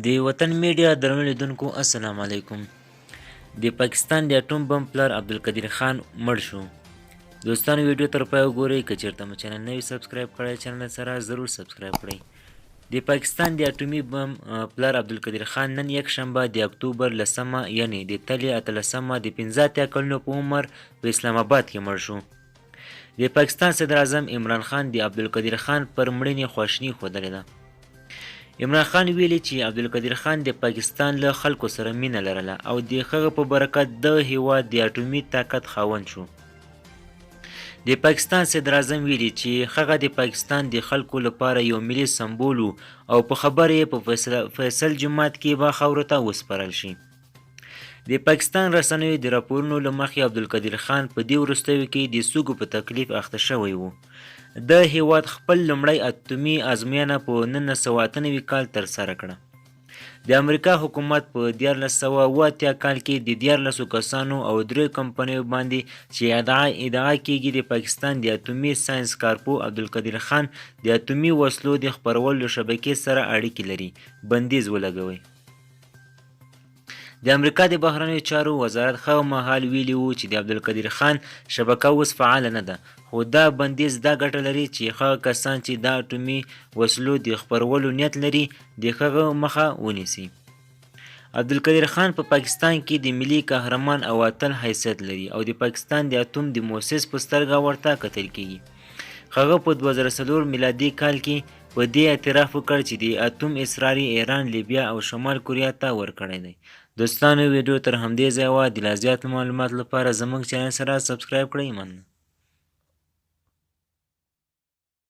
د وطن میډیا درنو لیدونکو السلام علیکم. د پاکستان د اټوم بم پلار عبدالقدیر خان مړ شو. دوستانو ویډیو تر پای وګورئ. که چیرته مو چینل نه وي سبسکرایب کړی چینل سره ضرور سبسکرایب کړئ. د پاکستان د اټومي بم پلار عبدالقدیر خان نن یک شنبه د اکتوبر لسمه یعنی د تلې اتلسمه د 15 کلونو په عمر په اسلام آباد کې مړ شو. د پاکستان صدر اعظم عمران خان د عبدالقدیر خان پر مړینې خواشیني ښودلې ده. عمران خان ویلي چې عبدالقدیر خان د پاکستان له خلکو سره مینه لرله او د هغه په برکت د هیواد د اټومي طاقت خاوند شو. د پاکستان صدر اعظم ویلي چې هغه د پاکستان د خلکو لپاره یو ملي سمبول او په خبره یې په فیصل جماعت کې به خاورو ته وسپارل شي. د پاکستان رسنیو د راپورونو له مخې عبدالقدیر خان په دې وروستیو کې د سږو په تکلیف اخته شوی و. د هیواد خپل لومړی اټومي ازموینه په 1998 کال ترسره کړه. د امریکا حکومت په 1480 کال کې د 14 کسانو او 3 کمپنیو باندې چې ادعا کیږي د پاکستان د اټومي ساينس کارپو عبدالقدیر خان د اټومي وسلو د خپرولو شبکې سره اړیکې لري بندیز ولګوي. د امریکا د بهرنیو چارو وزارت خو مهال ویلي وو چې د عبدالقدیر خان شبکه اوس فعال نه ده، خو دا بندیز دا ګټه لري چې هغه کسان چې د اټومي وسلو د خپرولو نیت لري د هغه مخه ونیسي. عبدالقدیر خان په پاکستان کې د ملي قهرمان او اتل حیثیت لري او د پاکستان د اټوم د مؤسس په سترګه ورته کتل کیږي. هغه په 2004 میلادي کال کې په دې اعتراف وکړ چې د اټوم اسرار ایران، لیبیا او شمال کوریا ته ورکړی دی. دوستانو ویډیو تر همدې ځایه وه. د لا زیات معلومات لپاره زموږ چینل سره سبسکرایب کړئ. مننه.